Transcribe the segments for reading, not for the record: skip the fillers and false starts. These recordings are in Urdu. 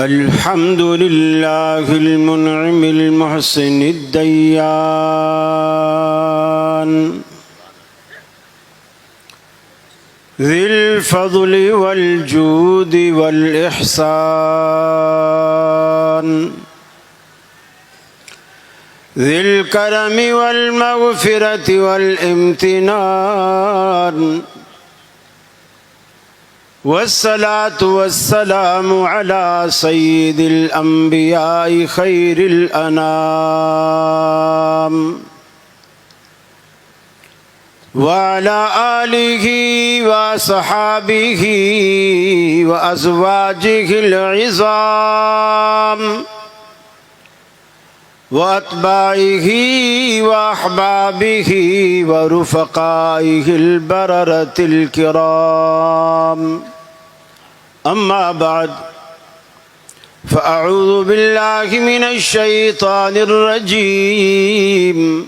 الحمد لله المنعم المحسن الديان ذي الفضل والجود والإحسان ذي الكرم والمغفرة والامتنان والصلاة والسلام على سيد الأنبياء خير الأنام وعلى آله وصحابه وأزواجه العظام وأتباعه وأحبابه ورفقائه البررة الكرام أما بعد فأعوذ بالله من الشيطان الرجيم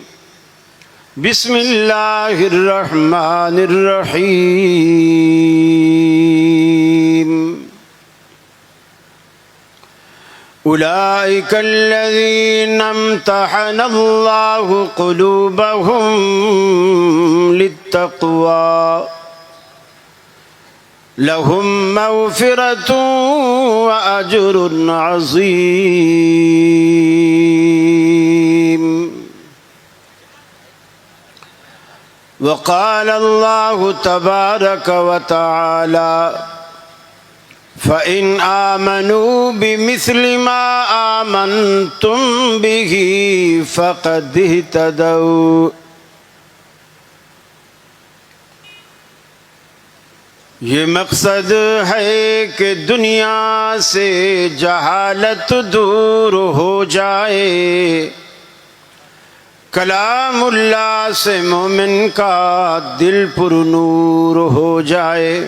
بسم الله الرحمن الرحيم أولئك الذين امتحن الله قلوبهم للتقوى لهم مغفرة وأجر عظيم وقال الله تبارك وتعالى فإن آمنوا بمثل ما آمنتم به فقد اهتدوا یہ مقصد ہے کہ دنیا سے جہالت دور ہو جائے کلام اللہ سے مومن کا دل پر نور ہو جائے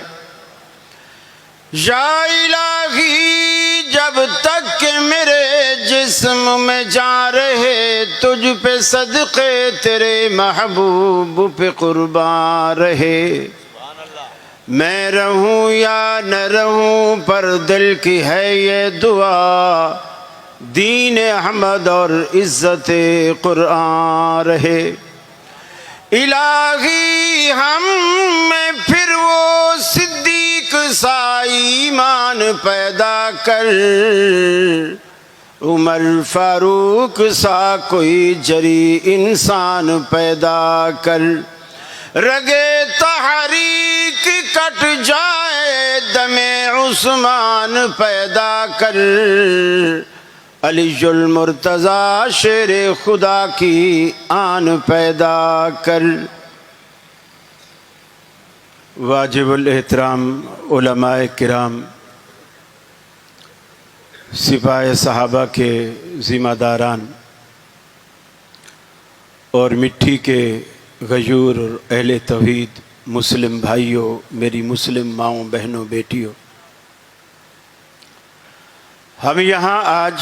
یا الہی جب تک کہ میرے جسم میں جان رہے تجھ پہ صدقے تیرے محبوب پہ قربان رہے میں رہوں یا نہ رہوں پر دل کی ہے یہ دعا دین احمد اور عزت قرآن رہے الہی ہم میں پھر وہ صدیق سا ایمان پیدا کر عمر فاروق سا کوئی جری انسان پیدا کر رگے تحریک کٹ جائے دم عثمان پیدا کر علی المرتضی شیر خدا کی آن پیدا کر واجب الاحترام علماء کرام سپاہ صحابہ کے ذمہ داران اور مٹی کے غیور اور اہل توحید مسلم بھائیوں میری مسلم ماؤں بہنوں بیٹیوں ہم یہاں آج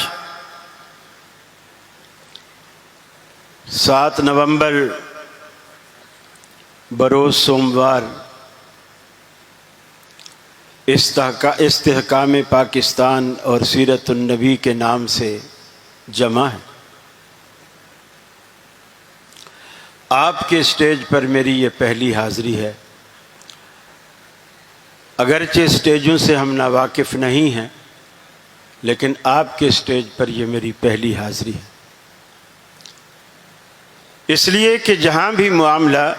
7 نومبر بروز سوموار استحکام پاکستان اور سیرت النبی کے نام سے جمع ہے آپ کے اسٹیج پر میری یہ پہلی حاضری ہے اگرچہ اسٹیجوں سے ہم ناواقف نہیں ہیں لیکن آپ کے اسٹیج پر یہ میری پہلی حاضری ہے اس لیے کہ جہاں بھی معاملہ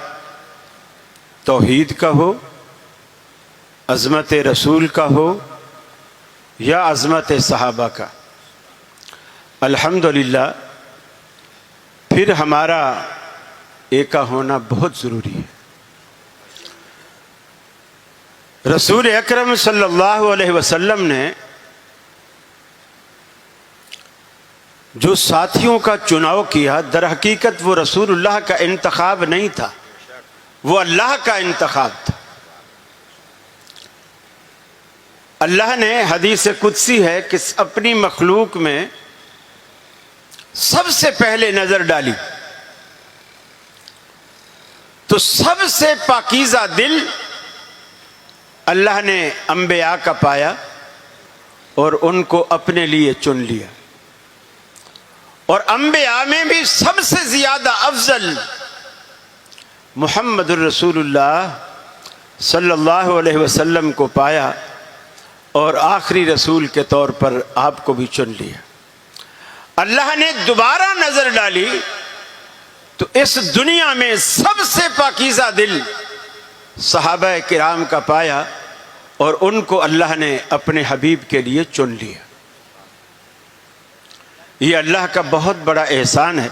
توحید کا ہو عظمت رسول کا ہو یا عظمت صحابہ کا الحمدللہ پھر ہمارا ایکا ہونا بہت ضروری ہے رسول اکرم صلی اللہ علیہ وسلم نے جو ساتھیوں کا چناؤ کیا در حقیقت وہ رسول اللہ کا انتخاب نہیں تھا وہ اللہ کا انتخاب تھا اللہ نے حدیث قدسی ہے کہ اپنی مخلوق میں سب سے پہلے نظر ڈالی تو سب سے پاکیزہ دل اللہ نے انبیاء کا پایا اور ان کو اپنے لیے چن لیا. اور انبیاء میں بھی سب سے زیادہ افضل محمد الرسول اللہ صلی اللہ علیہ وسلم کو پایا اور آخری رسول کے طور پر آپ کو بھی چن لیا. اللہ نے دوبارہ نظر ڈالی تو اس دنیا میں سب سے پاکیزہ دل صحابہ کرام کا پایا اور ان کو اللہ نے اپنے حبیب کے لیے چن لیا. یہ اللہ کا بہت بڑا احسان ہے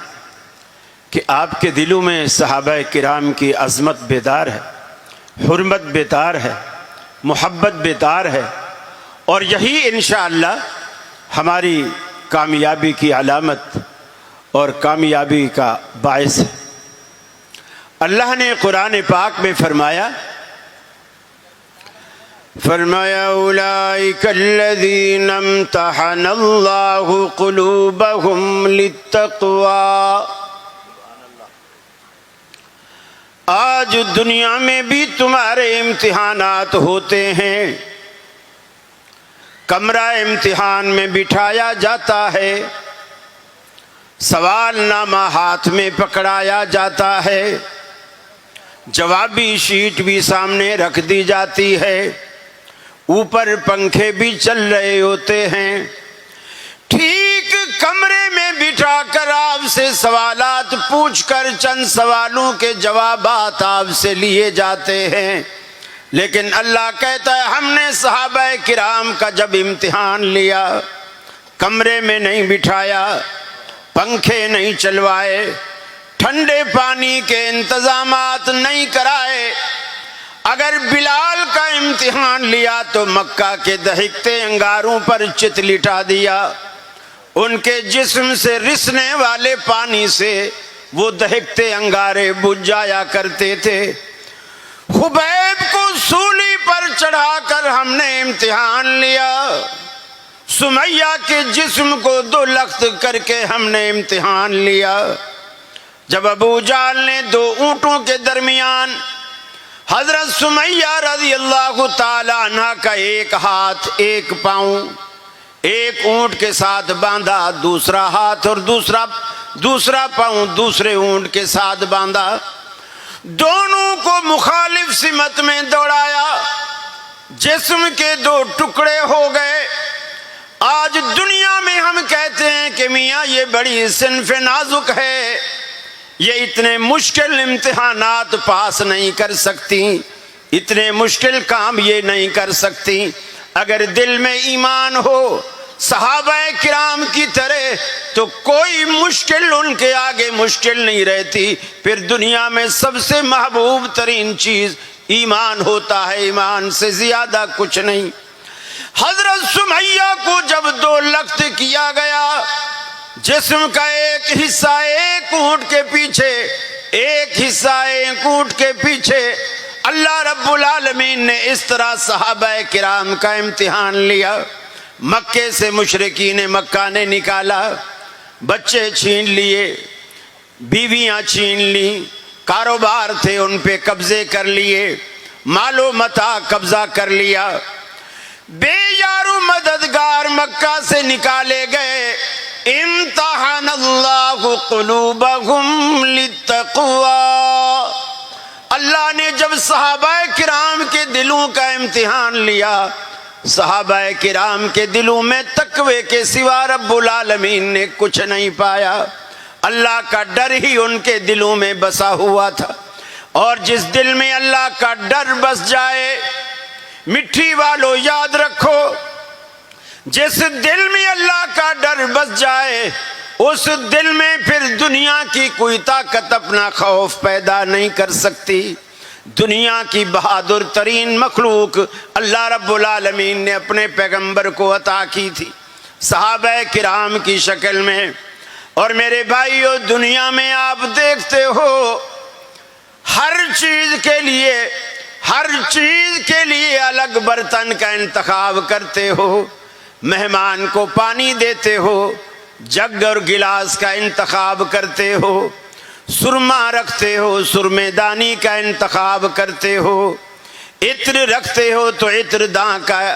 کہ آپ کے دلوں میں صحابہ کرام کی عظمت بیدار ہے، حرمت بیدار ہے، محبت بیدار ہے، اور یہی انشاءاللہ ہماری کامیابی کی علامت اور کامیابی کا باعث ہے. اللہ نے قرآن پاک میں فرمایا اولئک الذین امتحن اللہ قلوبہم للتقوی. آج دنیا میں بھی تمہارے امتحانات ہوتے ہیں. کمرہ امتحان میں بٹھایا جاتا ہے، سوال نامہ ہاتھ میں پکڑایا جاتا ہے، جوابی شیٹ بھی سامنے رکھ دی جاتی ہے، اوپر پنکھے بھی چل رہے ہوتے ہیں. ٹھیک کمرے میں بٹھا کر آپ سے سوالات پوچھ کر چند سوالوں کے جوابات آپ سے لیے جاتے ہیں. لیکن اللہ کہتا ہے ہم نے صحابہ کرام کا جب امتحان لیا، کمرے میں نہیں بٹھایا، پنکھے نہیں چلوائے، ٹھنڈے پانی کے انتظامات نہیں کرائے. اگر بلال کا امتحان لیا تو مکہ کے دہکتے انگاروں پر چت لٹا دیا، ان کے جسم سے رسنے والے پانی سے وہ دہکتے انگارے بجھ جایا کرتے تھے. خبیب کو سولی پر چڑھا کر ہم نے امتحان لیا، سمیہ کے جسم کو 2 لخت کر کے ہم نے امتحان لیا. جب ابو جہل نے 2 اونٹوں کے درمیان حضرت سمیہ رضی اللہ تعالی عنہ کا ایک ہاتھ ایک پاؤں ایک اونٹ کے ساتھ باندھا، دوسرا ہاتھ اور دوسرا پاؤں دوسرے اونٹ کے ساتھ باندھا، دونوں کو مخالف سمت میں دوڑایا، جسم کے 2 ٹکڑے ہو گئے. آج دنیا میں ہم کہتے ہیں کہ میاں یہ بڑی صنف نازک ہے، یہ اتنے مشکل امتحانات پاس نہیں کر سکتی، اتنے مشکل کام یہ نہیں کر سکتی. اگر دل میں ایمان ہو صحابہ کرام کی طرح تو کوئی مشکل ان کے آگے مشکل نہیں رہتی. پھر دنیا میں سب سے محبوب ترین چیز ایمان ہوتا ہے، ایمان سے زیادہ کچھ نہیں. حضرت سمیہ کو جب 2 لخت کیا گیا، جسم کا ایک حصہ ایک اونٹ کے پیچھے، ایک حصہ ایک اونٹ کے پیچھے، اللہ رب العالمین نے اس طرح صحابہ کرام کا امتحان لیا. مکے سے مشرکین مکہ نے نکالا، بچے چھین لیے، بیویاں چھین لی، کاروبار تھے ان پہ قبضے کر لیے، مال و متاع قبضہ کر لیا. بے یارو مددگار مکہ سے نکالے گئے. امتحان اللہ قلوبہم للتقوی. اللہ نے جب صحابہ کرام کے دلوں کا امتحان لیا، صحابہ کرام کے دلوں میں تقوی کے سوا رب العالمین نے کچھ نہیں پایا. اللہ کا ڈر ہی ان کے دلوں میں بسا ہوا تھا. اور جس دل میں اللہ کا ڈر بس جائے، مٹھی والو یاد رکھو، جس دل میں اللہ کا ڈر بس جائے اس دل میں پھر دنیا کی کوئی طاقت اپنا خوف پیدا نہیں کر سکتی. دنیا کی بہادر ترین مخلوق اللہ رب العالمین نے اپنے پیغمبر کو عطا کی تھی صحابہ کرام کی شکل میں. اور میرے بھائیو، دنیا میں آپ دیکھتے ہو ہر چیز کے لیے الگ برتن کا انتخاب کرتے ہو، مہمان کو پانی دیتے ہو، جگ اور گلاس کا انتخاب کرتے ہو، سرما رکھتے ہو، سرمے دانی کا انتخاب کرتے ہو، عطر رکھتے ہو تو عطر داں کا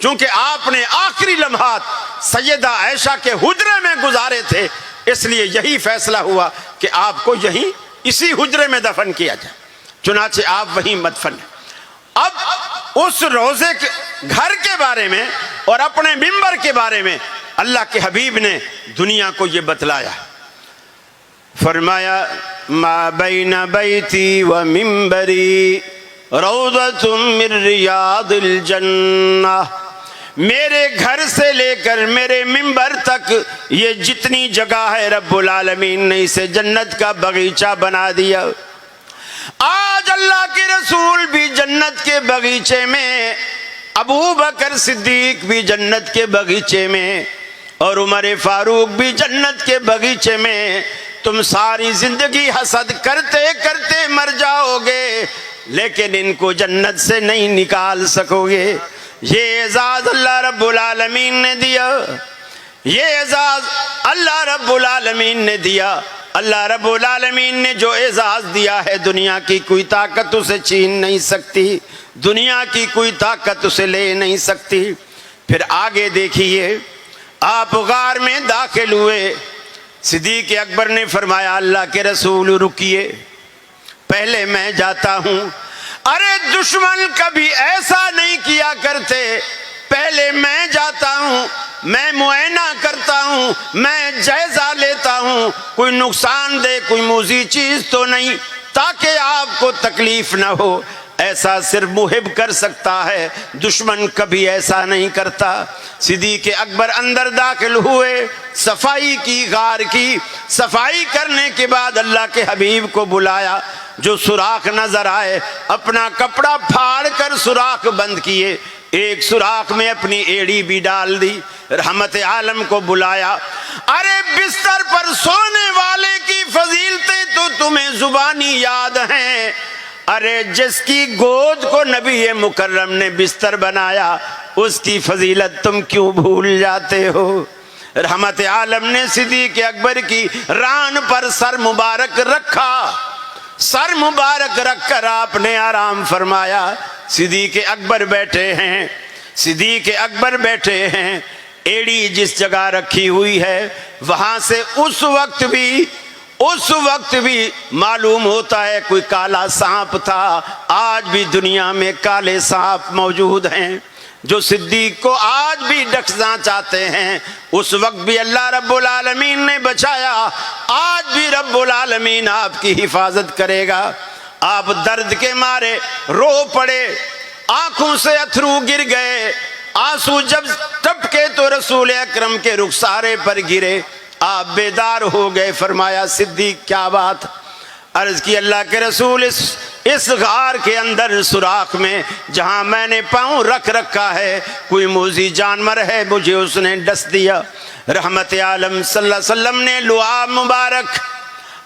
چونکہ آپ نے آخری لمحات سیدہ عائشہ کے حجرے میں گزارے تھے، اس لیے یہی فیصلہ ہوا کہ آپ کو یہیں اسی حجرے میں دفن کیا جائے، چنانچہ آپ وہیں مدفن ہیں۔ اب اس روزے کے گھر کے بارے میں اور اپنے منبر کے بارے میں اللہ کے حبیب نے دنیا کو یہ بتلایا، فرمایا ما بین بیتی و منبری روضۃ من ریاض الجنہ، میرے گھر سے لے کر میرے منبر تک یہ جتنی جگہ ہے رب العالمین نے اسے جنت کا باغیچہ بنا دیا۔ آج اللہ کے رسول بھی جنت کے باغیچے میں، ابو بکر صدیق بھی جنت کے باغیچے میں، اور عمر فاروق بھی جنت کے باغیچے میں۔ تم ساری زندگی حسد کرتے کرتے مر جاؤ گے لیکن ان کو جنت سے نہیں نکال سکو گے۔ یہ اعزاز اللہ رب العالمین نے دیا، یہ اعزاز اللہ رب العالمین نے دیا۔ اللہ رب العالمین نے جو اعزاز دیا ہے دنیا کی کوئی طاقت اسے چھین نہیں سکتی، دنیا کی کوئی طاقت اسے لے نہیں سکتی۔ پھر آگے دیکھیے، آپ غار میں داخل ہوئے، صدیق اکبر نے فرمایا اللہ کے رسول رکیے، پہلے میں جاتا ہوں۔ ارے دشمن کبھی ایسا نہیں کیا کرتے، پہلے میں جاتا ہوں، میں معائنہ کرتا ہوں، میں جائزہ لیتا ہوں، کوئی نقصان دہ کوئی موذی چیز تو نہیں، تاکہ آپ کو تکلیف نہ ہو۔ ایسا صرف محب کر سکتا ہے، دشمن کبھی ایسا نہیں کرتا۔ صدیق اکبر اندر داخل ہوئے، صفائی کی، غار کی صفائی کرنے کے بعد اللہ کے حبیب کو بلایا، جو سوراخ نظر آئے اپنا کپڑا پھاڑ کر سوراخ بند کیے، ایک سوراخ میں اپنی ایڑی بھی ڈال دی، رحمت عالم کو بلایا۔ ارے بستر پر سونے والے کی فضیلتیں تو تمہیں زبانی یاد ہیں، ارے جس کی گود کو نبی مکرم نے بستر بنایا اس کی فضیلت تم کیوں بھول جاتے ہو۔ رحمت عالم نے صدیق اکبر کی ران پر سر مبارک رکھا، سر مبارک رکھ کر آپ نے آرام فرمایا۔ صدیق اکبر بیٹھے ہیں، صدیق اکبر بیٹھے ہیں، ایڑی جس جگہ رکھی ہوئی ہے وہاں سے اس وقت بھی معلوم ہوتا ہے کوئی کالا سانپ تھا۔ آج بھی دنیا میں کالے سانپ موجود ہیں جو صدیق کو آج بھی ڈسنا چاہتے ہیں، اس وقت بھی اللہ رب العالمین نے بچایا، آج بھی رب العالمین آپ کی حفاظت کرے گا۔ آپ درد کے مارے رو پڑے، آنکھوں سے اتھرو گر گئے، آنسو جب ٹپکے تو رسول اکرم کے رخسارے پر گرے، آپ بیدار ہو گئے۔ فرمایا صدیق کیا بات؟ عرض کی اللہ کے رسول اس غار کے اندر سوراخ میں جہاں میں نے پاؤں رکھ رکھا ہے کوئی موذی جانور ہے، مجھے اس نے ڈس دیا۔ رحمت عالم صلی اللہ علیہ وسلم نے لعاب مبارک،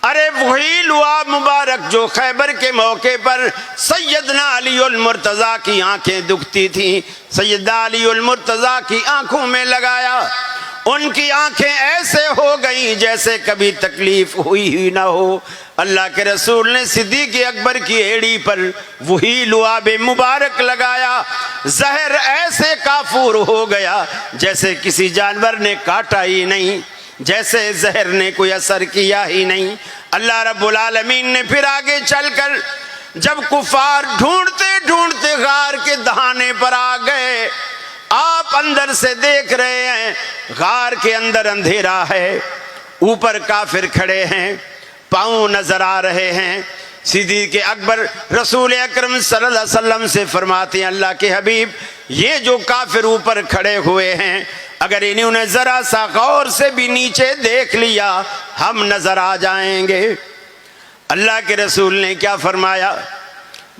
ارے وہی لعاب مبارک جو خیبر کے موقع پر سیدنا علی المرتضیٰ کی آنکھیں دکھتی تھیں، سیدنا علی المرتضیٰ کی آنکھوں میں لگایا، ان کی آنکھیں ایسے ہو گئیں جیسے کبھی تکلیف ہوئی ہی نہ ہو۔ اللہ کے رسول نے صدیق اکبر کی ایڑی پر وہی لعاب مبارک لگایا، زہر ایسے کافور ہو گیا جیسے کسی جانور نے کاٹا ہی نہیں، جیسے زہر نے کوئی اثر کیا ہی نہیں۔ اللہ رب العالمین نے پھر آگے چل کر جب کفار ڈھونڈتے ڈھونڈتے غار کے دہانے پر آ گئے، آپ اندر سے دیکھ رہے ہیں غار کے اندر اندھیرا ہے، اوپر کافر کھڑے ہیں، پاؤں نظر آ رہے ہیں۔ صدیق اکبر رسول اکرم صلی اللہ علیہ وسلم سے فرماتے ہیں اللہ کے حبیب یہ جو کافر اوپر کھڑے ہوئے ہیں اگر انہوں نے ذرا سا غور سے بھی نیچے دیکھ لیا ہم نظر آ جائیں گے۔ اللہ کے رسول نے کیا فرمایا؟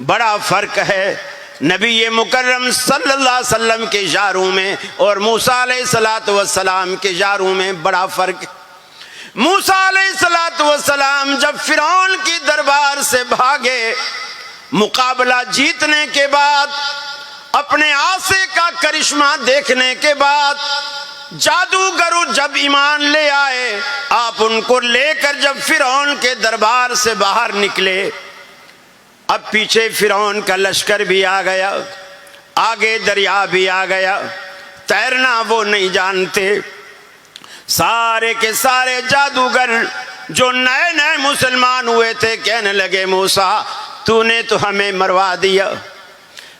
بڑا فرق ہے نبی مکرم صلی اللہ علیہ وسلم کے اشاروں میں اور موسیٰ علیہ السلام کے اشاروں میں بڑا فرق۔ موسیٰ علیہ السلام جب فرعون کی دربار سے بھاگے، مقابلہ جیتنے کے بعد، اپنے آسے کا کرشمہ دیکھنے کے بعد، جادوگرو جب ایمان لے آئے، آپ ان کو لے کر جب فرعون کے دربار سے باہر نکلے، اب پیچھے فرعون کا لشکر بھی آ گیا، آگے دریا بھی آ گیا، تیرنا وہ نہیں جانتے۔ سارے کے سارے جادوگر جو نئے نئے مسلمان ہوئے تھے کہنے لگے موسیٰ تو نے تو ہمیں مروا دیا۔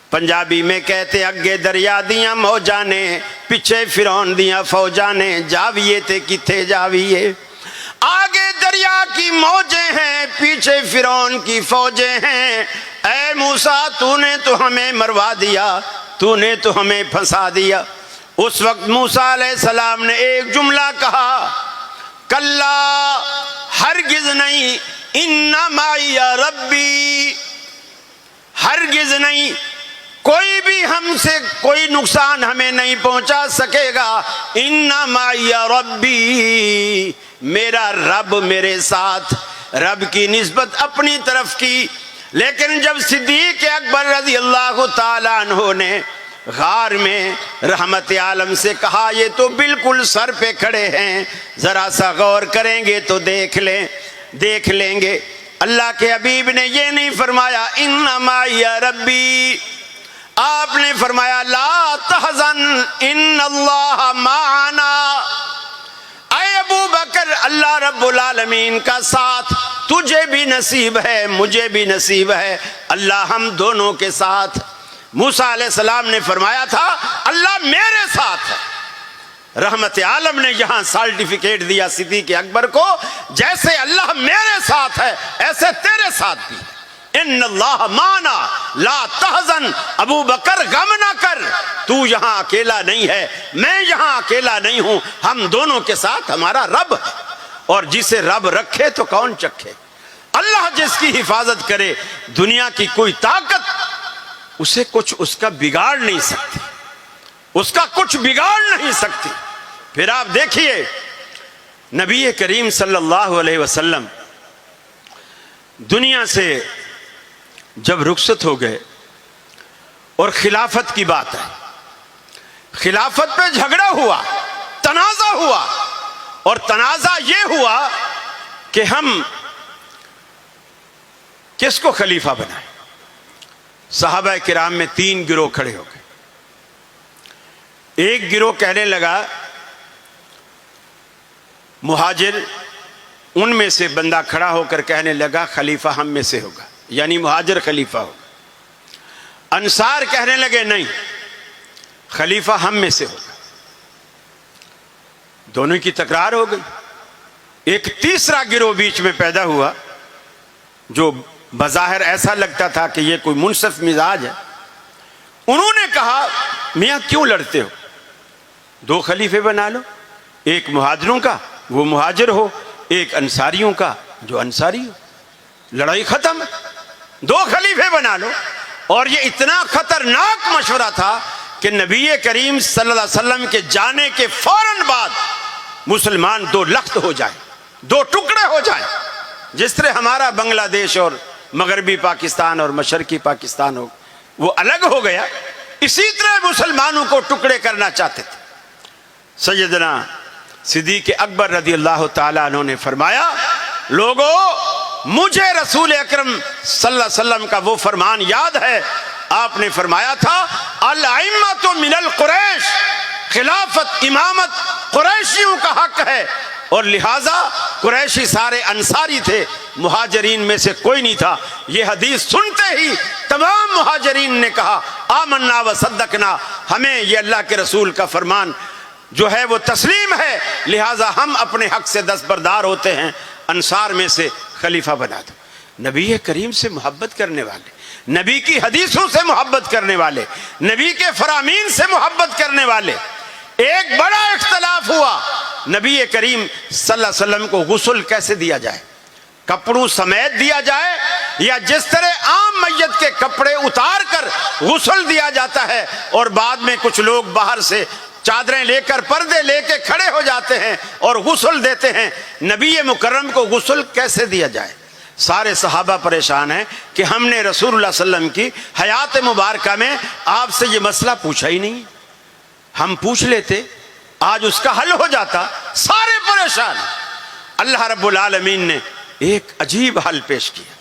پنجابی میں کہتے اگے دریا دیاں موجاں نے پیچھے فرعون دیاں فوجاں نے، جاویے تے کتھے جاویے۔ آگے دریا کی موجیں ہیں پیچھے فرعون کی فوجیں ہیں، اے موسیٰ تو نے تو ہمیں مروا دیا، تو نے تو ہمیں پھنسا دیا۔ اس وقت موسیٰ علیہ السلام نے ایک جملہ کہا، کلا ہرگز نہیں، انما یا ربی، ہرگز نہیں، کوئی بھی ہم سے کوئی نقصان ہمیں نہیں پہنچا سکے گا، انما یا ربی، میرا رب میرے ساتھ۔ رب کی نسبت اپنی طرف کی، لیکن جب صدیق اکبر رضی اللہ تعالیٰ عنہ نے غار میں رحمت عالم سے کہا یہ تو بالکل سر پہ کھڑے ہیں، ذرا سا غور کریں گے تو دیکھ لیں گے، اللہ کے حبیب نے یہ نہیں فرمایا انما یا ربی، آپ نے فرمایا لا تحزن ان اللہ معنا، اے ابو بکر اللہ رب العالمین کا ساتھ تجھے بھی نصیب ہے مجھے بھی نصیب ہے، اللہ ہم دونوں کے ساتھ۔ موسیٰ علیہ السلام نے فرمایا تھا اللہ میرے ساتھ ہے، رحمت عالم نے یہاں سرٹیفکیٹ دیا صدیق اکبر کو، جیسے اللہ میرے ساتھ ہے ایسے تیرے ساتھ بھی ہے، ان اللہ معنا لا تحزن، ابو بکر غم نہ کر، تو یہاں اکیلا نہیں ہے میں یہاں اکیلا نہیں ہوں، ہم دونوں کے ساتھ ہمارا رب ہے، اور جسے رب رکھے تو کون چکھے۔ اللہ جس کی حفاظت کرے دنیا کی کوئی طاقت اسے کچھ اس کا بگاڑ نہیں سکتی، اس کا کچھ بگاڑ نہیں سکتی۔ پھر آپ دیکھیے نبی کریم صلی اللہ علیہ وسلم دنیا سے جب رخصت ہو گئے اور خلافت کی بات ہے، خلافت پہ جھگڑا ہوا، تنازع ہوا، اور تنازع یہ ہوا کہ ہم کس کو خلیفہ بنائیں۔ صحابہ کرام میں 3 گروہ کھڑے ہو گئے۔ ایک گروہ کہنے لگا مہاجر، ان میں سے بندہ کھڑا ہو کر کہنے لگا خلیفہ ہم میں سے ہوگا، یعنی مہاجر خلیفہ ہوگا۔ انصار کہنے لگے نہیں، خلیفہ ہم میں سے ہوگا۔ دونوں کی تکرار ہو گئی۔ ایک تیسرا گروہ بیچ میں پیدا ہوا جو بظاہر ایسا لگتا تھا کہ یہ کوئی منصف مزاج ہے۔ انہوں نے کہا میاں کیوں لڑتے ہو، 2 خلیفے بنا لو، ایک مہاجروں کا وہ مہاجر ہو، ایک انصاریوں کا جو انصاری ہو، لڑائی ختم، 2 خلیفے بنا لو۔ اور یہ اتنا خطرناک مشورہ تھا کہ نبی کریم صلی اللہ علیہ وسلم کے جانے کے فوراً بعد مسلمان 2 لخت ہو جائیں، 2 ٹکڑے ہو جائیں، جس طرح ہمارا بنگلہ دیش اور مغربی پاکستان اور مشرقی پاکستان ہو وہ الگ ہو گیا، اسی طرح مسلمانوں کو ٹکڑے کرنا چاہتے تھے۔ سیدنا صدیق اکبر رضی اللہ تعالیٰ عنہ نے فرمایا لوگو مجھے رسول اکرم صلی اللہ علیہ وسلم کا وہ فرمان یاد ہے، آپ نے فرمایا تھا الائمۃ من القریش، خلافت امامت قریشیوں کا حق ہے، اور لہٰذا قریشی سارے انصاری تھے، مہاجرین میں سے کوئی نہیں تھا۔ یہ حدیث سنتے ہی تمام مہاجرین نے کہا آمنا و صدقنا، ہمیں یہ اللہ کے رسول کا فرمان جو ہے وہ تسلیم ہے، لہٰذا ہم اپنے حق سے دستبردار ہوتے ہیں، انصار میں سے خلیفہ بنا دو۔ نبی کریم سے محبت کرنے والے، نبی کی حدیثوں سے محبت کرنے والے، نبی کے فرامین سے محبت کرنے والے، ایک بڑا اختلاف ہوا نبی کریم صلی اللہ علیہ وسلم کو غسل کیسے دیا جائے، کپڑوں سمیت دیا جائے یا جس طرح عام میت کے کپڑے اتار کر غسل دیا جاتا ہے اور بعد میں کچھ لوگ باہر سے چادریں لے کر پردے لے کے کھڑے ہو جاتے ہیں اور غسل دیتے ہیں، نبی مکرم کو غسل کیسے دیا جائے۔ سارے صحابہ پریشان ہیں کہ ہم نے رسول اللہ صلی اللہ علیہ وسلم کی حیات مبارکہ میں آپ سے یہ مسئلہ پوچھا ہی نہیں، ہم پوچھ لیتے آج اس کا حل ہو جاتا، سارے پریشان۔ اللہ رب العالمین نے ایک عجیب حل پیش کیا،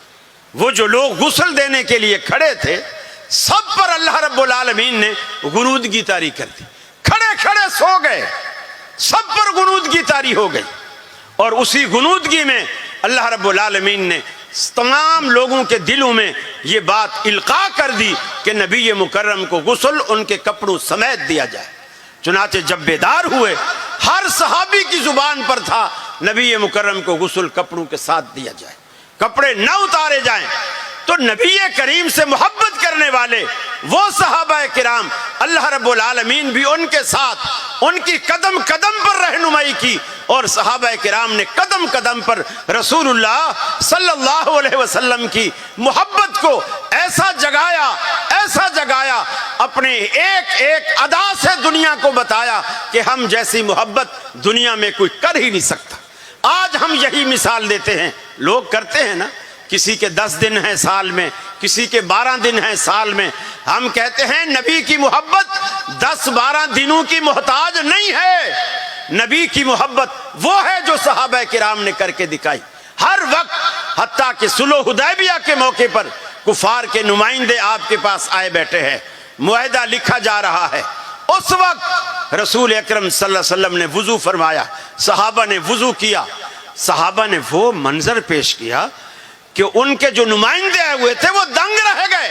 وہ جو لوگ غسل دینے کے لیے کھڑے تھے سب پر اللہ رب العالمین نے غنودگی طاری کر دی، کھڑے سو گئے، سب پر غنودگی طاری ہو گئی، اور اسی غنودگی میں اللہ رب العالمین نے تمام لوگوں کے دلوں میں یہ بات القاء کر دی کہ نبی مکرم کو غسل ان کے کپڑوں سمیت دیا جائے۔ چنانچہ جب بیدار ہوئے، ہر صحابی کی زبان پر تھا نبی مکرم کو غسل کپڑوں کے ساتھ دیا جائے، کپڑے نہ اتارے جائیں۔ تو نبی کریم سے محبت کرنے والے وہ صحابہ کرام، اللہ رب العالمین بھی ان کے ساتھ ان کی قدم قدم پر رہنمائی کی، اور صحابہ کرام نے قدم قدم پر رسول اللہ صلی اللہ علیہ وسلم کی محبت کو ایسا جگایا، اپنے ایک ایک ادا سے دنیا کو بتایا کہ ہم جیسی محبت دنیا میں کوئی کر ہی نہیں سکتا۔ آج ہم یہی مثال دیتے ہیں، لوگ کرتے ہیں نا، کسی کے 10 دن ہیں سال میں، کسی کے 12 دن ہیں سال میں، ہم کہتے ہیں نبی کی محبت 10-12 دنوں کی محتاج نہیں ہے، نبی کی محبت وہ ہے جو صحابہ کرام نے کر کے دکھائی ہر وقت، حتیٰ کہ صلح حدیبیہ کے موقع پر کفار کے نمائندے آپ کے پاس آئے بیٹھے ہیں، معاہدہ لکھا جا رہا ہے، اس وقت رسول اکرم صلی اللہ علیہ وسلم نے وضو فرمایا، صحابہ نے وضو کیا، صحابہ نے وہ منظر پیش کیا کہ ان کے جو نمائندے آئے ہوئے تھے وہ دنگ رہ گئے۔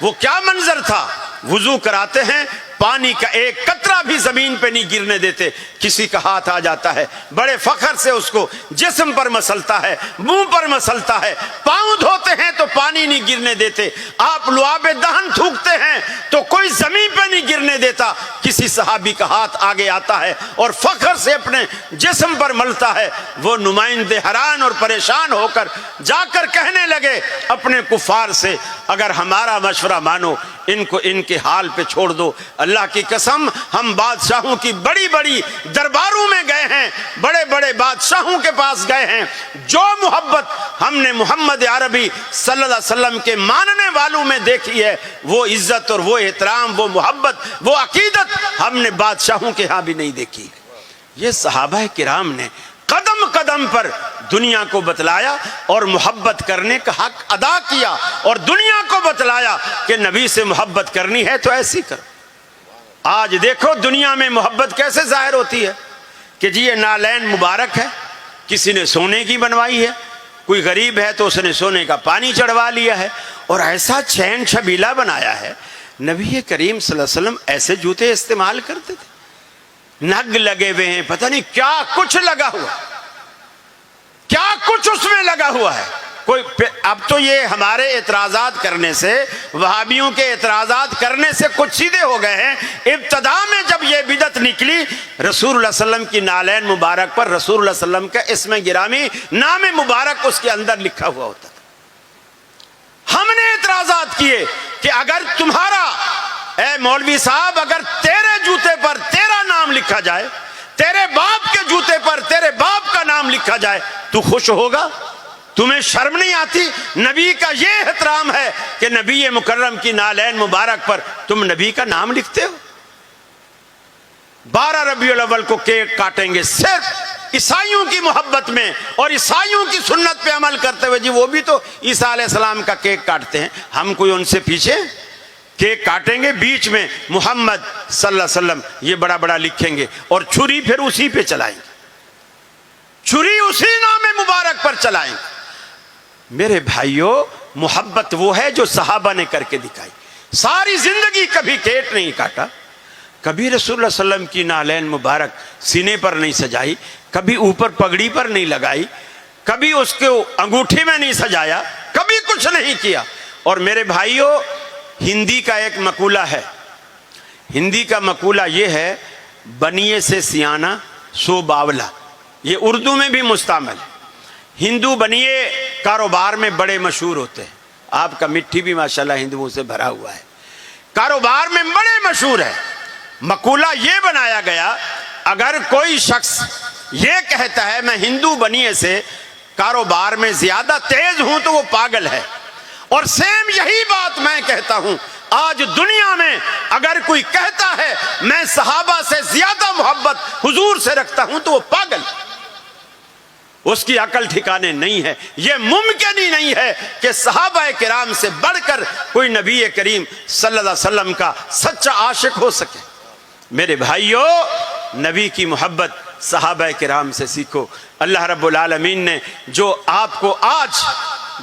وہ کیا منظر تھا؟ وضو کراتے ہیں، پانی کا ایک قطرہ بھی زمین پہ نہیں گرنے دیتے، کسی کا ہاتھ آ جاتا ہے بڑے فخر سے اس کو جسم پر مسلتا ہے، منہ پر مسلتا ہے، پاؤں دھوتے ہیں تو پانی نہیں گرنے دیتے، آپ لعاب دہن تھوکتے ہیں تو کوئی زمین پہ نہیں گرنے دیتا، کسی صحابی کا ہاتھ آگے آتا ہے اور فخر سے اپنے جسم پر ملتا ہے۔ وہ نمائندے حیران اور پریشان ہو کر جا کر کہنے لگے اپنے کفار سے، اگر ہمارا مشورہ مانو، ان کو ان کے حال پہ چھوڑ دو، اللہ کی قسم ہم بادشاہوں کی بڑی بڑی درباروں میں گئے ہیں، بڑے بڑے بادشاہوں کے پاس گئے ہیں، جو محبت ہم نے محمد عربی صلی اللہ علیہ وسلم کے ماننے والوں میں دیکھی ہے، وہ عزت اور وہ احترام، وہ محبت، وہ عقیدت ہم نے بادشاہوں کے ہاں بھی نہیں دیکھی۔ یہ صحابہ کرام نے قدم قدم پر دنیا کو بتلایا اور محبت کرنے کا حق ادا کیا، اور دنیا کو بتلایا کہ نبی سے محبت کرنی ہے تو ایسی کرو۔ آج دیکھو دنیا میں محبت کیسے ظاہر ہوتی ہے کہ جی یہ نالین مبارک ہے، کسی نے سونے کی بنوائی ہے، کوئی غریب ہے تو اس نے سونے کا پانی چڑھوا لیا ہے، اور ایسا چین چھبیلا بنایا ہے۔ نبی کریم صلی اللہ علیہ وسلم ایسے جوتے استعمال کرتے تھے، نگ لگے ہوئے ہیں، پتہ نہیں کیا کچھ لگا ہوا، کیا کچھ اس میں لگا ہوا ہے۔ کوئی اب تو یہ ہمارے اعتراضات کرنے سے، وہابیوں کے اعتراضات کرنے سے کچھ سیدھے ہو گئے ہیں۔ ابتدا میں جب یہ بدعت نکلی، رسول اللہ صلی اللہ علیہ وسلم کی نالین مبارک پر رسول اللہ صلی اللہ علیہ وسلم کا اسم گرامی، نام مبارک اس کے اندر لکھا ہوا ہوتا تھا۔ ہم نے اعتراضات کیے کہ اگر تمہارا، اے مولوی صاحب، اگر تیرے جوتے پر تیرا نام لکھا جائے، تیرے باپ کے جوتے پر تیرے باپ کا نام لکھا جائے، تو خوش ہوگا؟ تمہیں شرم نہیں آتی؟ نبی کا یہ احترام ہے کہ نبی مکرم کی نالین مبارک پر تم نبی کا نام لکھتے ہو۔ 12 ربیع الاول کو کیک کاٹیں گے صرف عیسائیوں کی محبت میں اور عیسائیوں کی سنت پہ عمل کرتے ہوئے۔ جی وہ بھی تو عیسیٰ علیہ السلام کا کیک کاٹتے ہیں، ہم کوئی ان سے پیچھے؟ کیک کاٹیں گے، بیچ میں محمد صلی اللہ علیہ وسلم یہ بڑا بڑا لکھیں گے، اور چھری پھر اسی پہ چلائیں گے، چھری اسی نام مبارک پر چلائیں گے۔ میرے بھائیوں، محبت وہ ہے جو صحابہ نے کر کے دکھائی۔ ساری زندگی کبھی کیک نہیں کاٹا، کبھی رسول اللہ صلی اللہ علیہ وسلم کی نالین مبارک سینے پر نہیں سجائی، کبھی اوپر پگڑی پر نہیں لگائی، کبھی اس کو انگوٹھی میں نہیں سجایا، کبھی کچھ نہیں کیا۔ اور میرے بھائیوں، ہندی کا ایک مقولہ ہے، ہندی کا مقولہ یہ ہے، بنیے سے سیانہ سو باولا، یہ اردو میں بھی مستعمل ہے۔ ہندو بنیے کاروبار میں بڑے مشہور ہوتے ہیں، آپ کا مٹھی بھی ماشاءاللہ ہندوؤں سے بھرا ہوا ہے، کاروبار میں بڑے مشہور ہے۔ مقولہ یہ بنایا گیا، اگر کوئی شخص یہ کہتا ہے میں ہندو بنیے سے کاروبار میں زیادہ تیز ہوں تو وہ پاگل ہے، اور سیم یہی بات میں کہتا ہوں، آج دنیا میں اگر کوئی کہتا ہے میں صحابہ سے زیادہ محبت حضور سے رکھتا ہوں تو وہ پاگل، اس کی عقل ٹھکانے نہیں ہے۔ یہ ممکن ہی نہیں ہے کہ صحابہ کرام سے بڑھ کر کوئی نبی کریم صلی اللہ علیہ وسلم کا سچا عاشق ہو سکے۔ میرے بھائیوں، نبی کی محبت صحابہ کرام سے سیکھو۔ اللہ رب العالمین نے جو آپ کو آج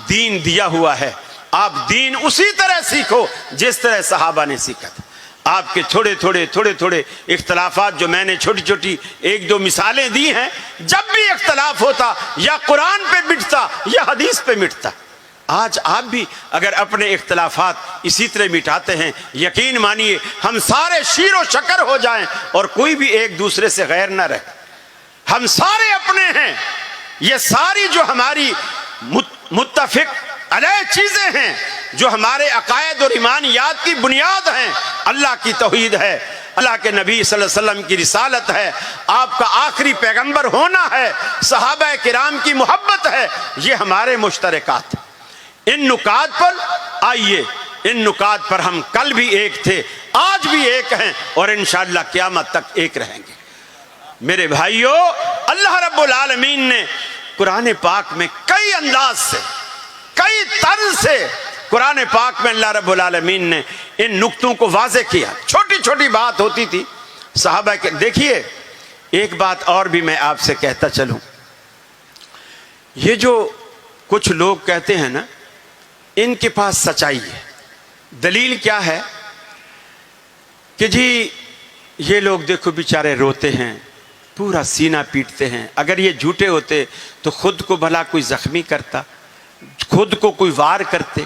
دین دیا ہوا ہے، آپ دین اسی طرح سیکھو جس طرح صحابہ نے سیکھا تھا۔ آپ کے تھوڑے تھوڑے اختلافات جو میں نے چھوٹی چھوٹی ایک دو مثالیں دی ہیں، جب بھی اختلاف ہوتا یا قرآن پہ مٹتا یا حدیث پہ مٹتا۔ آج آپ بھی اگر اپنے اختلافات اسی طرح مٹاتے ہیں، یقین مانیے ہم سارے شیر و شکر ہو جائیں اور کوئی بھی ایک دوسرے سے غیر نہ رہے، ہم سارے اپنے ہیں۔ یہ ساری جو ہماری متفق علیہ چیزیں ہیں، جو ہمارے عقائد اور ایمانیات کی بنیاد ہیں، اللہ کی توحید ہے، اللہ کے نبی صلی اللہ علیہ وسلم کی رسالت ہے، آپ کا آخری پیغمبر ہونا ہے، صحابہ کرام کی محبت ہے، یہ ہمارے مشترکات ہیں۔ ان نکات پر آئیے، ان نکات پر ہم کل بھی ایک تھے، آج بھی ایک ہیں اور انشاءاللہ قیامت تک ایک رہیں گے۔ میرے بھائیو، اللہ رب العالمین نے قرآن پاک میں کئی انداز سے، کئی طرز سے قرآن پاک میں اللہ رب العالمین نے ان نقطوں کو واضح کیا۔ چھوٹی چھوٹی بات ہوتی تھی صحابہ کے۔ دیکھیے ایک بات اور بھی میں آپ سے کہتا چلوں، یہ جو کچھ لوگ کہتے ہیں نا ان کے پاس سچائی ہے، دلیل کیا ہے کہ جی یہ لوگ دیکھو بیچارے روتے ہیں، پورا سینہ پیٹتے ہیں، اگر یہ جھوٹے ہوتے تو خود کو بھلا کوئی زخمی کرتا، خود کو کوئی وار کرتے۔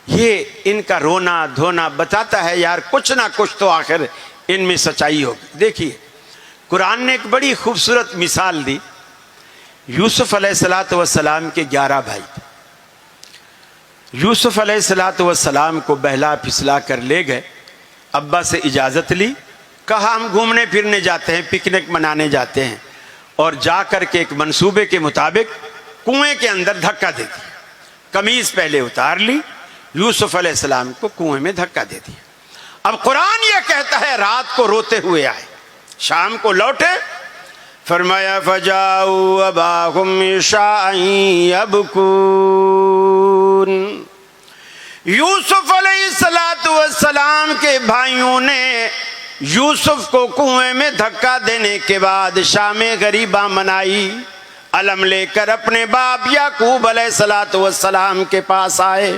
یہ ان کا رونا دھونا بتاتا ہے یار کچھ نہ کچھ تو آخر ان میں سچائی ہوگی۔ دیکھیے قرآن نے ایک بڑی خوبصورت مثال دی۔ یوسف علیہ السلام کے 11 بھائی تھے۔ یوسف علیہ السلام کو بہلا پھسلا کر لے گئے، ابا سے اجازت لی، کہا ہم گھومنے پھرنے جاتے ہیں، پکنک منانے جاتے ہیں، اور جا کر کے ایک منصوبے کے مطابق کنویں کے اندر دھکا دے دیا۔ قمیض پہلے اتار لی، یوسف علیہ السلام کو کنویں میں دھکا دے دیا۔ اب قرآن یہ کہتا ہے رات کو روتے ہوئے آئے، شام کو لوٹے، فرمایا فجاؤوا اباہم عشاء یبکون۔ یوسف علیہ السلام کے بھائیوں نے یوسف کو کنویں میں دھکا دینے کے بعد شام غریبہ منائی، علم لے کر اپنے باپ یعقوب علیہ السلام کے پاس آئے،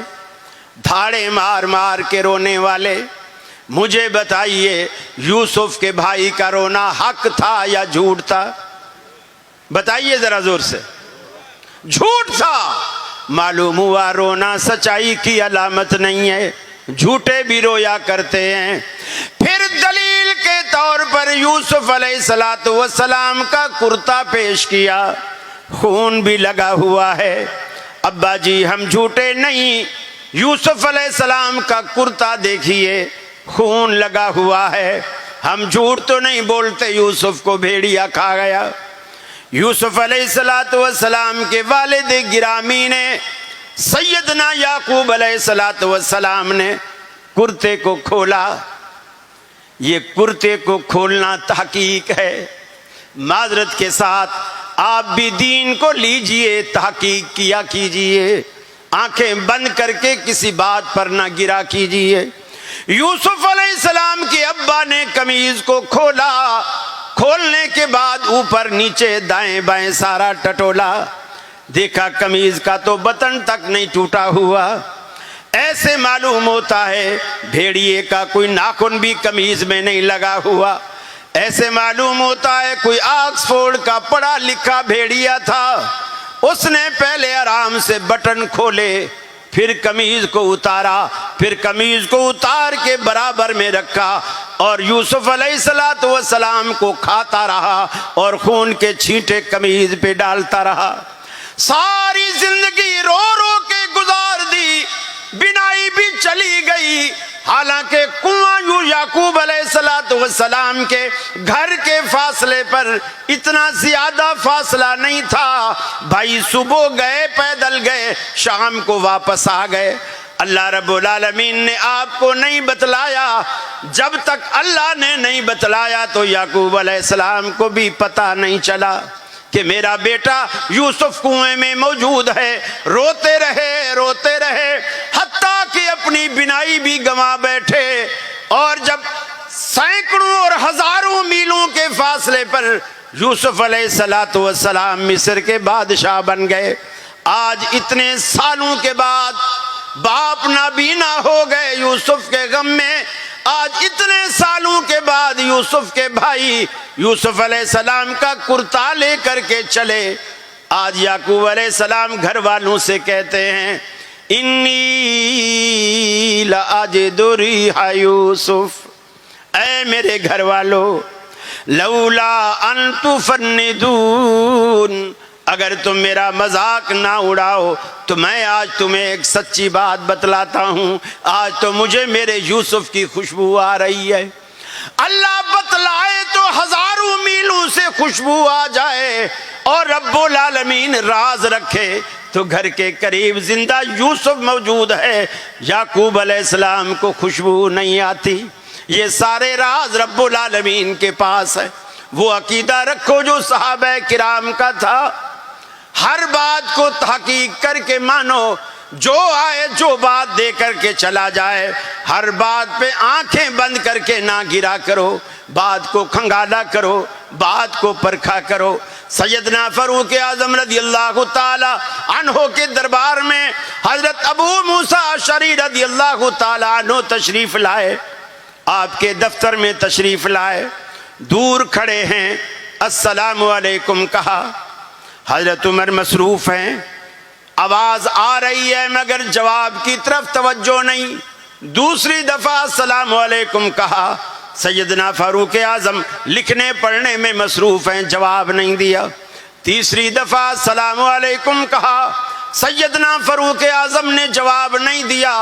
دھاڑے مار مار کے رونے والے۔ مجھے بتائیے یوسف کے بھائی کا رونا حق تھا یا جھوٹ تھا؟ بتائیے ذرا زور سے۔ جھوٹ تھا۔ معلوم ہوا رونا سچائی کی علامت نہیں ہے، جھوٹے بھی رویا کرتے ہیں۔ پھر دلیل کے طور پر یوسف علیہ السلام کا کرتا پیش کیا، خون بھی لگا ہوا ہے۔ ابا جی ہم جھوٹے نہیں، یوسف علیہ السلام کا کرتا دیکھیے خون لگا ہوا ہے، ہم جھوٹ تو نہیں بولتے، یوسف کو بھیڑیا کھا گیا۔ یوسف علیہ السلام کے والد گرامی نے، سیدنا یعقوب علیہ السلام نے کرتے کو کھولا۔ یہ کرتے کو کھولنا تحقیق ہے۔ معذرت کے ساتھ آپ بھی دین کو لیجئے، تحقیق کیا کیجئے، آنکھیں بند کر کے کسی بات پر نہ گرا کیجئے۔ یوسف علیہ السلام کے ابا نے قمیض کو کھولا، کھولنے کے بعد اوپر نیچے دائیں بائیں سارا ٹٹولا، دیکھا قمیض کا تو بٹن تک نہیں ٹوٹا ہوا۔ ایسے معلوم ہوتا ہے بھیڑیے کا کوئی ناخن بھی قمیض میں نہیں لگا ہوا، ایسے معلوم ہوتا ہے کوئی آکسفورڈ کا پڑھا لکھا بھیڑیا تھا، اس نے پہلے آرام سے بٹن کھولے، پھر قمیض کو اتارا، پھر قمیض کو اتار کے برابر میں رکھا اور یوسف علیہ السلام کو کھاتا رہا اور خون کے چھینٹے قمیض پہ ڈالتا رہا۔ ساری زندگی رو رو کے گزار دی، بینائی بھی چلی گئی، حالانکہ کنواں یعقوب علیہ السلام کے گھر کے فاصلے پر اتنا زیادہ فاصلہ نہیں تھا۔ بھائی صبح گئے، پیدل گئے، شام کو واپس آ گئے۔ اللہ رب العالمین نے آپ کو نہیں بتلایا، جب تک اللہ نے نہیں بتلایا تو یعقوب علیہ السلام کو بھی پتہ نہیں چلا کہ میرا بیٹا یوسف کنویں میں موجود ہے۔ روتے رہے حتیٰ کہ اپنی بینائی بھی گنوا بیٹھے، اور جب سینکڑوں اور ہزاروں میلوں کے فاصلے فاصلے پر یوسف علیہ السلام مصر کے بادشاہ بن گئے۔ آج اتنے سالوں کے بعد باپ نابینا ہو گئے یوسف کے غم میں، آج اتنے سالوں کے بعد یوسف کے بھائی یوسف علیہ السلام کا کرتا لے کر کے چلے۔ آج یعقوب علیہ السلام گھر والوں سے کہتے ہیں انی لاجد ریح یوسف، اے میرے گھر والو لولا ان تفندون، اگر تم میرا مذاق نہ اڑاؤ تو میں آج تمہیں ایک سچی بات بتلاتا ہوں، آج تو مجھے میرے یوسف کی خوشبو آ رہی ہے۔ اللہ بتلائے تو ہزاروں میلوں سے خوشبو آ جائے، اور رب العالمین راز رکھے تو گھر کے قریب زندہ یوسف موجود ہے، یعقوب علیہ السلام کو خوشبو نہیں آتی۔ یہ سارے راز رب العالمین کے پاس ہے۔ وہ عقیدہ رکھو جو صحابہ کرام کا تھا، ہر بات کو تحقیق کر کے مانو، جو آئے جو بات دے کر کے چلا جائے، ہر بات پہ آنکھیں بند کر کے نہ گرا کرو، بات کو کھنگالا کرو، بات کو پرکھا کرو۔ سیدنا فاروق اعظم رضی اللہ تعالی عنہ کے دربار میں حضرت ابو موسیٰ اشعری رضی اللہ تعالی عنہ تشریف لائے، آپ کے دفتر میں تشریف لائے، دور کھڑے ہیں، السلام علیکم کہا۔ حضرت عمر مصروف ہیں، آواز آ رہی ہے مگر جواب کی طرف توجہ نہیں۔ دوسری دفعہ السلام علیکم کہا، سیدنا فاروق اعظم لکھنے پڑھنے میں مصروف ہیں، جواب نہیں دیا۔ تیسری دفعہ السلام علیکم کہا، سیدنا فاروق اعظم نے جواب نہیں دیا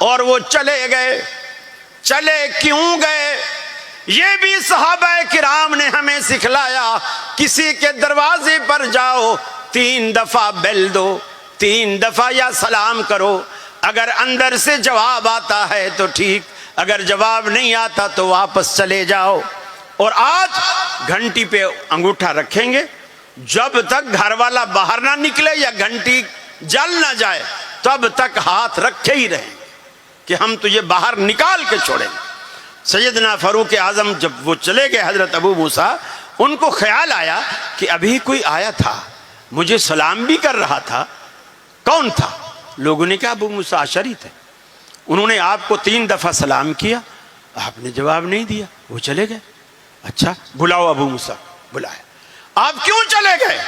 اور وہ چلے گئے۔ چلے کیوں گئے؟ یہ بھی صحابہ کرام نے ہمیں سکھلایا، کسی کے دروازے پر جاؤ 3 دفعہ بیل دو، 3 دفعہ یا سلام کرو، اگر اندر سے جواب آتا ہے تو ٹھیک، اگر جواب نہیں آتا تو واپس چلے جاؤ۔ اور آج گھنٹی پہ انگوٹھا رکھیں گے، جب تک گھر والا باہر نہ نکلے یا گھنٹی جل نہ جائے تب تک ہاتھ رکھے ہی رہیں کہ ہم تجھے باہر نکال کے چھوڑیں گے۔ سیدنا فاروق اعظم جب وہ چلے گئے حضرت ابو موسیٰ، ان کو خیال آیا کہ ابھی کوئی آیا تھا، مجھے سلام بھی کر رہا تھا، کون تھا؟ لوگوں نے کہا ابو موسیٰ اشعری تھے، انہوں نے آپ کو 3 دفعہ سلام کیا، آپ نے جواب نہیں دیا، وہ چلے گئے۔ اچھا بلاؤ ابو موسیٰ، بلایا۔ آپ کیوں چلے گئے؟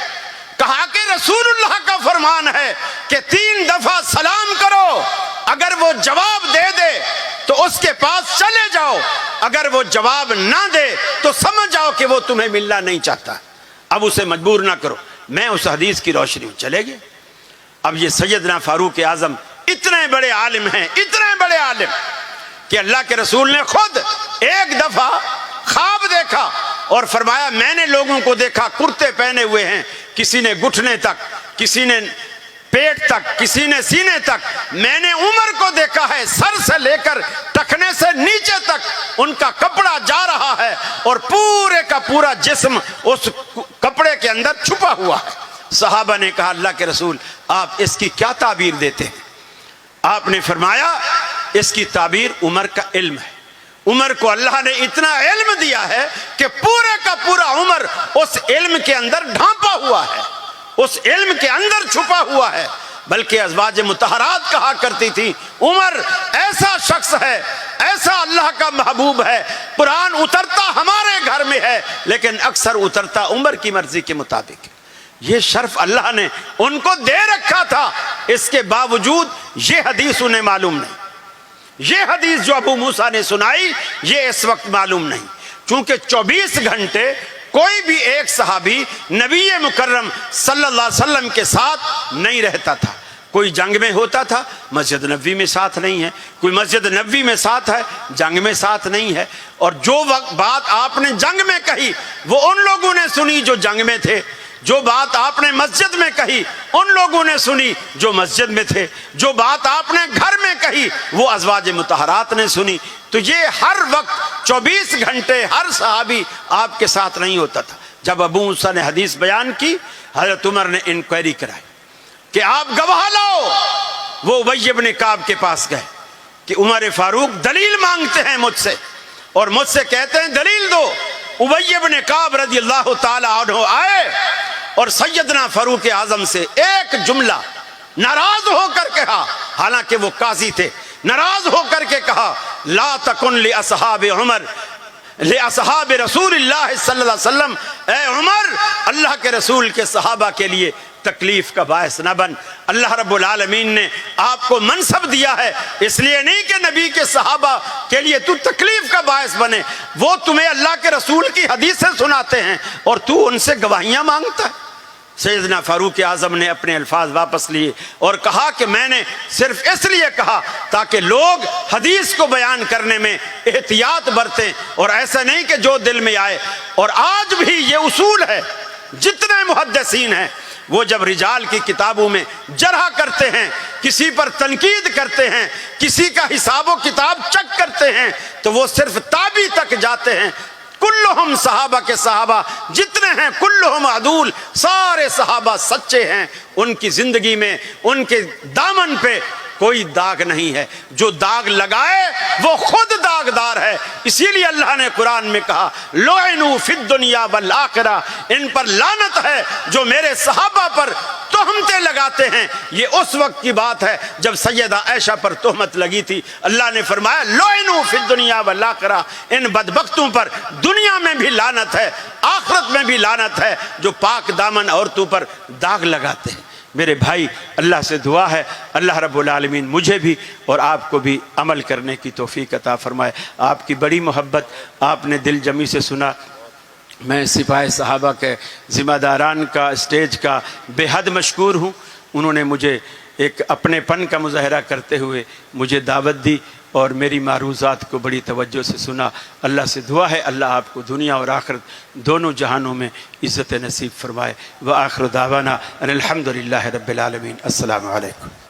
کہا کہ رسول اللہ کا فرمان ہے کہ 3 دفعہ سلام کرو، اگر وہ جواب دے دے تو اس کے پاس چلے جاؤ، اگر وہ جواب نہ دے تو سمجھ جاؤ کہ وہ تمہیں ملنا نہیں چاہتا، اب اسے مجبور نہ کرو۔ میں اس حدیث کی روشنی میں چلے گئے۔ اب یہ سیدنا فاروق اعظم اتنے بڑے عالم ہیں، اتنے بڑے عالم کہ اللہ کے رسول نے خود ایک دفعہ خواب دیکھا اور فرمایا میں نے لوگوں کو دیکھا کرتے پہنے ہوئے ہیں، کسی نے گھٹنے تک، کسی نے پیٹ تک، کسی نے سینے تک، میں نے عمر کو دیکھا ہے سر سے لے کر ٹخنے سے نیچے تک ان کا کپڑا جا رہا ہے اور پورے کا پورا جسم اس کپڑے کے اندر چھپا ہوا ہے۔ صحابہ نے کہا اللہ کے رسول آپ اس کی کیا تعبیر دیتے ہیں؟ آپ نے فرمایا اس کی تعبیر عمر کا علم ہے، عمر کو اللہ نے اتنا علم دیا ہے کہ پورے کا پورا عمر اس علم کے اندر ڈھانپا ہوا ہے، اس علم کے اندر چھپا ہوا ہے۔ بلکہ ازواج مطہرات کہا کرتی تھی عمر ایسا شخص ہے، ایسا اللہ کا محبوب ہے، قرآن اترتا ہمارے گھر میں ہے لیکن اکثر اترتا عمر کی مرضی کے مطابق۔ یہ شرف اللہ نے ان کو دے رکھا تھا، اس کے باوجود یہ حدیث انہیں معلوم نہیں، یہ حدیث جو ابو موسیٰ نے سنائی یہ اس وقت معلوم نہیں، چونکہ 24 گھنٹے کوئی بھی ایک صحابی نبی مکرم صلی اللہ علیہ وسلم کے ساتھ نہیں رہتا تھا۔ کوئی جنگ میں ہوتا تھا، مسجد نبوی میں ساتھ نہیں ہے، کوئی مسجد نبوی میں ساتھ ہے، جنگ میں ساتھ نہیں ہے، اور جو بات آپ نے جنگ میں کہی وہ ان لوگوں نے سنی جو جنگ میں تھے، جو بات آپ نے مسجد میں کہی ان لوگوں نے سنی جو مسجد میں تھے، جو بات آپ نے گھر میں کہی وہ ازواج مطہرات نے سنی۔ تو یہ ہر وقت 24 گھنٹے ہر صحابی آپ کے ساتھ نہیں ہوتا تھا۔ جب ابو موسیٰ نے حدیث بیان کی، حضرت عمر نے انکوائری کرائی کہ آپ گواہ لاؤ۔ وہ ابی بن کعب کے پاس گئے کہ عمر فاروق دلیل مانگتے ہیں مجھ سے اور مجھ سے کہتے ہیں دلیل دو۔ ابی بن کعب رضی اللہ تعالی عنہ آئے اور سیدنا فاروق اعظم سے ایک جملہ ناراض ہو کر کہا، حالانکہ وہ قاضی تھے، ناراض ہو کر کے کہا لا تکن لاصحاب عمر لاصحاب رسول اللہ صلی اللہ علیہ وسلم، اے عمر اللہ کے رسول کے صحابہ کے لیے تکلیف کا باعث نہ بن۔ اللہ رب العالمین نے آپ کو منصب دیا ہے، اس لیے نہیں کہ نبی کے صحابہ کے لیے تو تکلیف کا باعث بنے، وہ تمہیں اللہ کے رسول کی حدیثیں سناتے ہیں اور تو ان سے گواہیاں مانگتا ہے۔ سیدنا فاروق اعظم نے اپنے الفاظ واپس لیے اور کہا کہ میں نے صرف اس لیے کہا تاکہ لوگ حدیث کو بیان کرنے میں احتیاط برتیں اور ایسا نہیں کہ جو دل میں آئے۔ اور آج بھی یہ اصول ہے، جتنے محدثین ہیں وہ جب رجال کی کتابوں میں جرح کرتے ہیں، کسی پر تنقید کرتے ہیں، کسی کا حساب و کتاب چیک کرتے ہیں، تو وہ صرف تابعی تک جاتے ہیں۔ کلہم صحابہ کے صحابہ جتنے ہیں کلہم عدول، سارے صحابہ سچے ہیں، ان کی زندگی میں ان کے دامن پہ کوئی داغ نہیں ہے، جو داغ لگائے وہ خود داغدار ہے۔ اسی لیے اللہ نے قرآن میں کہا لعنوا فی الدنیا والآخرہ، ان پر لعنت ہے جو میرے صحابہ پر تہمتیں لگاتے ہیں۔ یہ اس وقت کی بات ہے جب سیدہ عائشہ پر تہمت لگی تھی، اللہ نے فرمایا لعنوا فی الدنیا والآخرہ، ان بدبختوں پر دنیا میں بھی لعنت ہے، آخرت میں بھی لعنت ہے جو پاک دامن عورتوں پر داغ لگاتے ہیں۔ میرے بھائی، اللہ سے دعا ہے اللہ رب العالمین مجھے بھی اور آپ کو بھی عمل کرنے کی توفیق عطا فرمائے۔ آپ کی بڑی محبت، آپ نے دل جمی سے سنا۔ میں سپاہ صحابہ کے ذمہ داران کا، اسٹیج کا بے حد مشکور ہوں۔ انہوں نے مجھے ایک اپنے پن کا مظاہرہ کرتے ہوئے مجھے دعوت دی اور میری معروضات کو بڑی توجہ سے سنا۔ اللہ سے دعا ہے اللہ آپ کو دنیا اور آخرت دونوں جہانوں میں عزت نصیب فرمائے۔ وآخر دعوانا ان الحمدللہ رب العالمین۔ السلام علیکم۔